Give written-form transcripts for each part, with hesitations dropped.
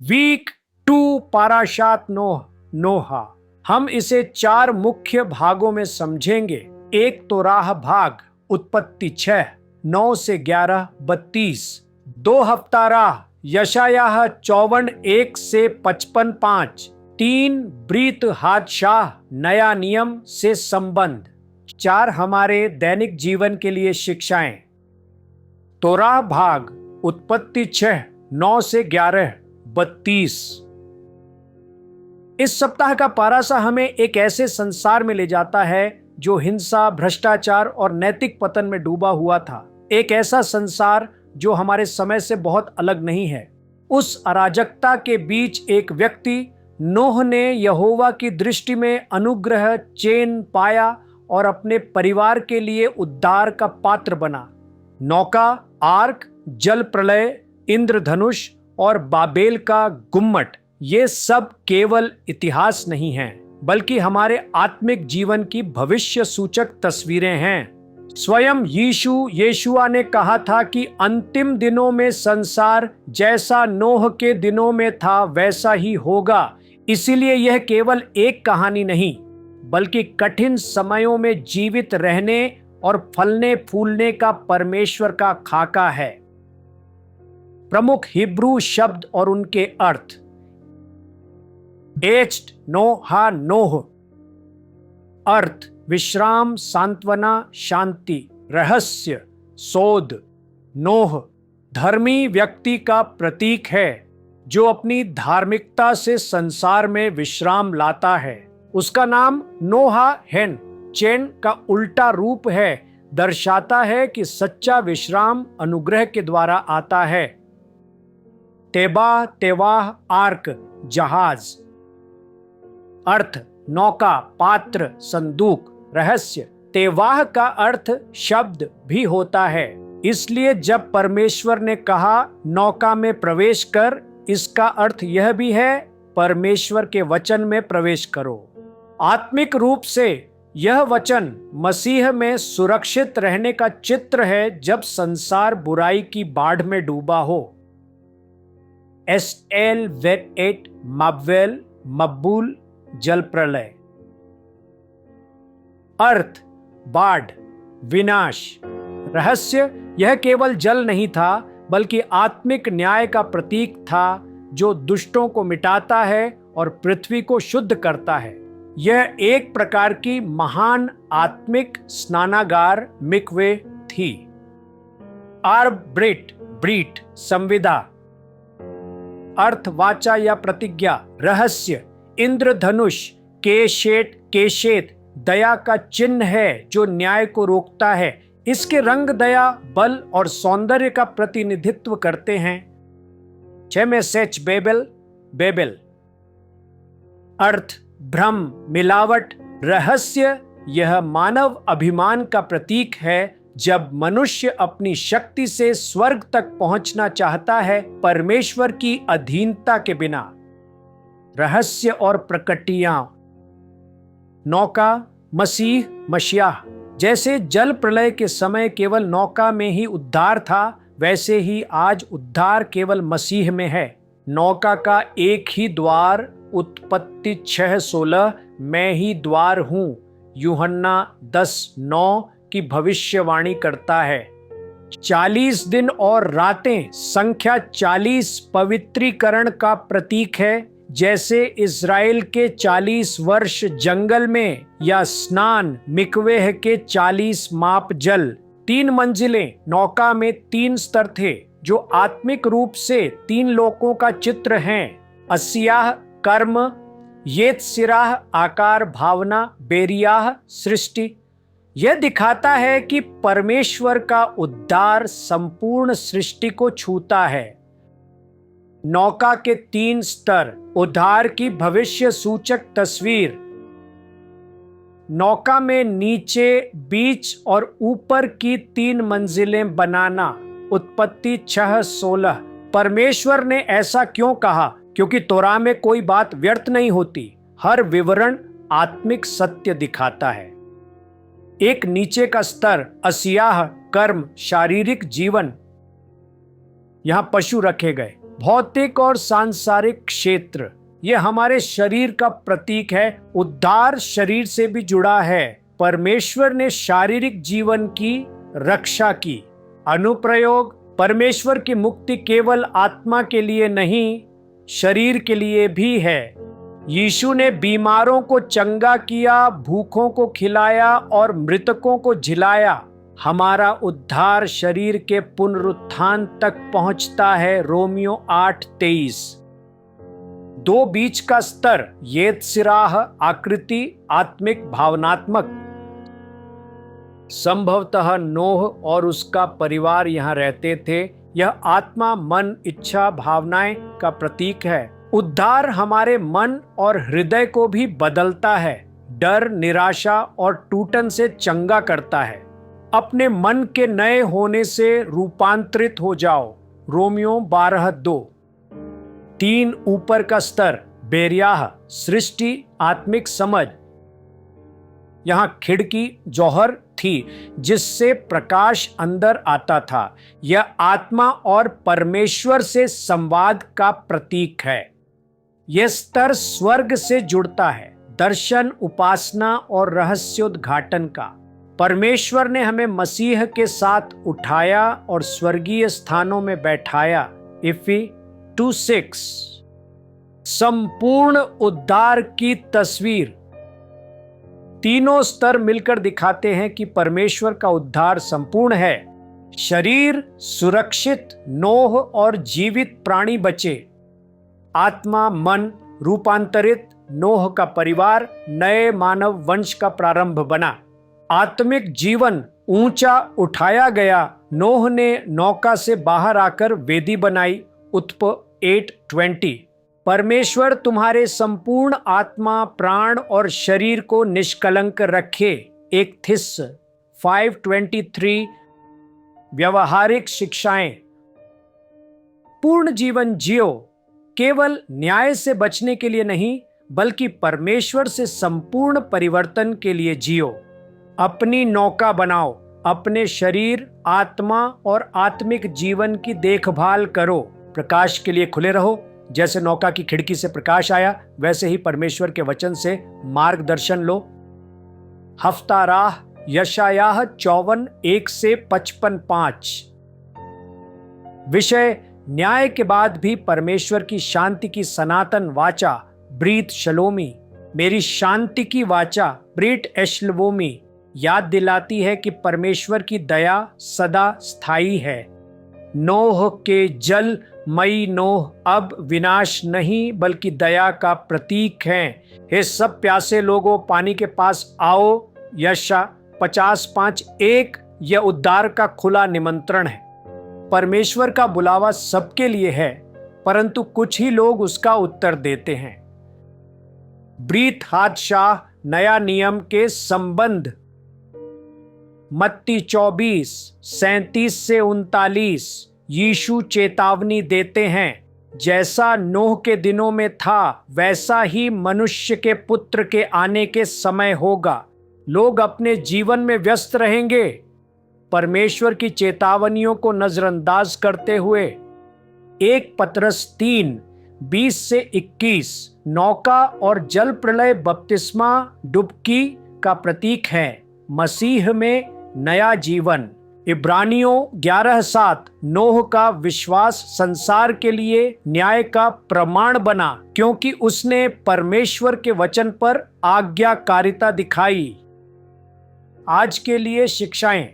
Week 2 पाराशात Noh नोहा। हम इसे 4 मुख्य भागों में समझेंगे। एक तो राह भाग उत्पत्ति 6 9 से 11 32। 2 हफ्ता राह यशायाह 54 1 से 55 5। 3 ब्रीत हादशाह नया नियम से संबंध। 4 हमारे दैनिक जीवन के लिए शिक्षाएं। तो राह भाग उत्पत्ति 6 9 से 11 32। इस सप्ताह का पारासा हमें एक ऐसे संसार में ले जाता है जो हिंसा, भ्रष्टाचार और नैतिक पतन में डूबा हुआ था। एक ऐसा संसार जो हमारे समय से बहुत अलग नहीं है। उस अराजकता के बीच एक व्यक्ति नोह ने यहोवा की दृष्टि में अनुग्रह, चैन पाया और अपने परिवार के लिए उद्धार का पात्र बना। नौका, आर्क, जल प्रलय, इंद्रधनुष और बाबेल का गुम्मट, ये सब केवल इतिहास नहीं हैं, बल्कि हमारे आत्मिक जीवन की भविष्य सूचक तस्वीरें हैं। स्वयं यीशुआ ने कहा था कि अंतिम दिनों में संसार जैसा नोह के दिनों में था वैसा ही होगा। इसीलिए यह केवल एक कहानी नहीं, बल्कि कठिन समयों में जीवित रहने और फलने फूलने का परमेश्वर का खाका है। प्रमुख हिब्रू शब्द और उनके अर्थ। एच्ड नोहा नोह, अर्थ विश्राम, सांत्वना, शांति। रहस्य सोध। नोह धर्मी व्यक्ति का प्रतीक है जो अपनी धार्मिकता से संसार में विश्राम लाता है। उसका नाम नोहा हेन, चैन का उल्टा रूप है, दर्शाता है कि सच्चा विश्राम अनुग्रह के द्वारा आता है। तेबा तेवाह आर्क, जहाज। अर्थ नौका, पात्र, संदूक। रहस्य तेवाह का अर्थ शब्द भी होता है। इसलिए जब परमेश्वर ने कहा नौका में प्रवेश कर, इसका अर्थ यह भी है परमेश्वर के वचन में प्रवेश करो। आत्मिक रूप से यह वचन मसीह में सुरक्षित रहने का चित्र है जब संसार बुराई की बाढ़ में डूबा हो। एल वेट एट मब्वेल, मब्बूल, जल प्रलय। अर्थ बाढ़, विनाश। रहस्य यह केवल जल नहीं था, बल्कि आत्मिक न्याय का प्रतीक था जो दुष्टों को मिटाता है और पृथ्वी को शुद्ध करता है। यह एक प्रकार की महान आत्मिक स्नानागार मिकवे थी। ब्रीट, संविदा। अर्थ वाचा या प्रतिज्ञा। रहस्य इंद्रधनुष, केशेत दया का चिन्ह है जो न्याय को रोकता है। इसके रंग दया, बल और सौंदर्य का प्रतिनिधित्व करते हैं। 6 में सेच बेबेल। अर्थ भ्रम, मिलावट। रहस्य यह मानव अभिमान का प्रतीक है जब मनुष्य अपनी शक्ति से स्वर्ग तक पहुंचना चाहता है परमेश्वर की अधीनता के बिना। रहस्य और प्रकटियां। नौका, मसीह, मशियाह। जैसे जल प्रलय के समय केवल नौका में ही उद्धार था, वैसे ही आज उद्धार केवल मसीह में है। नौका का एक ही द्वार उत्पत्ति 6:16, मैं ही द्वार हूं, यूहन्ना 10:9 की भविष्यवाणी करता है। 40 दिन और रातें संख्या 40 पवित्रीकरण का प्रतीक है, जैसे इज़राइल के 40 वर्ष जंगल में या स्नान मिकवेह के 40 माप जल। 3 मंजिलें। नौका में 3 स्तर थे जो आत्मिक रूप से 3 लोकों का चित्र हैं। असियाह कर्म, येत्सिराह आकार भावना, बेरियाह सृष्टि। यह दिखाता है कि परमेश्वर का उद्धार संपूर्ण सृष्टि को छूता है। नौका के 3 स्तर, उद्धार की भविष्य सूचक तस्वीर। नौका में नीचे, बीच और ऊपर की 3 मंजिलें बनाना। उत्पत्ति 6:16। परमेश्वर ने ऐसा क्यों कहा? क्योंकि तोरा में कोई बात व्यर्थ नहीं होती, हर विवरण आत्मिक सत्य दिखाता है। एक नीचे का स्तर, असियाह कर्म, शारीरिक जीवन। यहां पशु रखे गए। भौतिक और सांसारिक क्षेत्र, ये हमारे शरीर का प्रतीक है। उद्धार शरीर से भी जुड़ा है। परमेश्वर ने शारीरिक जीवन की रक्षा की। अनुप्रयोग, परमेश्वर की मुक्ति केवल आत्मा के लिए नहीं, शरीर के लिए भी है। यीशु ने बीमारों को चंगा किया, भूखों को खिलाया और मृतकों को जिलाया। हमारा उद्धार शरीर के पुनरुत्थान तक पहुंचता है। रोमियो 8:23। दो बीच का स्तर, येत्सिराह आकृति, आत्मिक भावनात्मक। संभवतः नोह और उसका परिवार यहाँ रहते थे। यह आत्मा, मन, इच्छा, भावनाएं का प्रतीक है। उद्धार हमारे मन और हृदय को भी बदलता है, डर, निराशा और टूटन से चंगा करता है। अपने मन के नए होने से रूपांतरित हो जाओ। रोमियो 12:2। 3 ऊपर का स्तर, बेरियाह, सृष्टि, आत्मिक समझ। यहां खिड़की जौहर थी जिससे प्रकाश अंदर आता था। यह आत्मा और परमेश्वर से संवाद का प्रतीक है। यह स्तर स्वर्ग से जुड़ता है, दर्शन, उपासना और रहस्योद्घाटन का। परमेश्वर ने हमें मसीह के साथ उठाया और स्वर्गीय स्थानों में बैठाया। इफी 2:6। संपूर्ण उद्धार की तस्वीर। तीनों स्तर मिलकर दिखाते हैं कि परमेश्वर का उद्धार संपूर्ण है। शरीर सुरक्षित, नोह और जीवित प्राणी बचे। आत्मा, मन रूपांतरित, नोह का परिवार नए मानव वंश का प्रारंभ बना। आत्मिक जीवन ऊंचा उठाया गया। नोह ने नौका से बाहर आकर वेदी बनाई। उत्पत्ति 8:20। परमेश्वर तुम्हारे संपूर्ण आत्मा, प्राण और शरीर को निष्कलंक रखे। एक थिस्स 5:23। व्यवहारिक शिक्षाएं। पूर्ण जीवन जियो, केवल न्याय से बचने के लिए नहीं, बल्कि परमेश्वर से संपूर्ण परिवर्तन के लिए जियो। अपनी नौका बनाओ। अपने शरीर, आत्मा और आत्मिक जीवन की देखभाल करो। प्रकाश के लिए खुले रहो। जैसे नौका की खिड़की से प्रकाश आया, वैसे ही परमेश्वर के वचन से मार्गदर्शन लो। हफ्ता राह, यशायाह 54:1-55। विषय, न्याय के बाद भी परमेश्वर की शांति की सनातन वाचा, ब्रीत शलोमी। मेरी शांति की वाचा, ब्रीट एशलवोमी, याद दिलाती है कि परमेश्वर की दया सदा स्थायी है। नोह के जल मई नोह अब विनाश नहीं बल्कि दया का प्रतीक हैं। हे सब प्यासे लोगों, पानी के पास आओ। यशा 50:5-1। यह उद्धार का खुला निमंत्रण है। परमेश्वर का बुलावा सबके लिए है, परंतु कुछ ही लोग उसका उत्तर देते हैं। ब्रीत हादशाह, नया नियम के संबंध। मत्ती 24:37-39। यीशु चेतावनी देते हैं, जैसा नूह के दिनों में था वैसा ही मनुष्य के पुत्र के आने के समय होगा। लोग अपने जीवन में व्यस्त रहेंगे। परमेश्वर की चेतावनियों को नजरअंदाज करते हुए 1 पतरस 3:20-21। नौका और जल प्रलय बपतिस्मा डुबकी का प्रतीक है। मसीह में नया जीवन। इब्रानियों 11:7। नोह का विश्वास संसार के लिए न्याय का प्रमाण बना, क्योंकि उसने परमेश्वर के वचन पर आज्ञाकारिता दिखाई। आज के लिए शिक्षाएं।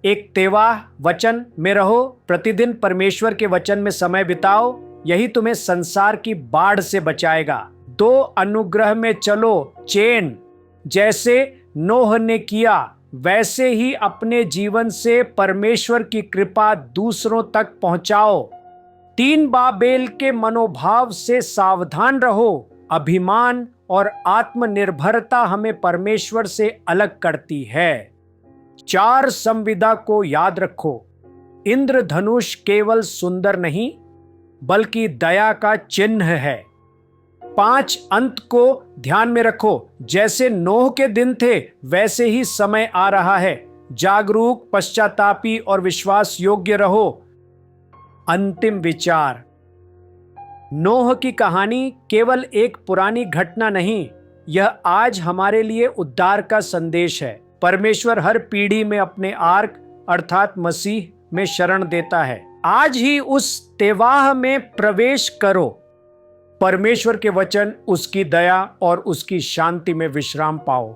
एक तेवाह वचन में रहो। प्रतिदिन परमेश्वर के वचन में समय बिताओ। यही तुम्हें संसार की बाढ़ से बचाएगा। 2 अनुग्रह में चलो। चेन, जैसे नोह ने किया वैसे ही अपने जीवन से परमेश्वर की कृपा दूसरों तक पहुंचाओ। 3 बाबेल के मनोभाव से सावधान रहो। अभिमान और आत्मनिर्भरता हमें परमेश्वर से अलग करती है। 4 संविदा को याद रखो। इंद्रधनुष केवल सुंदर नहीं बल्कि दया का चिन्ह है। 5 अंत को ध्यान में रखो। जैसे नोह के दिन थे वैसे ही समय आ रहा है। जागरूक, पश्चातापी और विश्वास योग्य रहो। अंतिम विचार। नोह की कहानी केवल एक पुरानी घटना नहीं, यह आज हमारे लिए उद्धार का संदेश है। परमेश्वर हर पीढ़ी में अपने आर्क अर्थात मसीह में शरण देता है। आज ही उस तेवाह में प्रवेश करो। परमेश्वर के वचन, उसकी दया और उसकी शांति में विश्राम पाओ।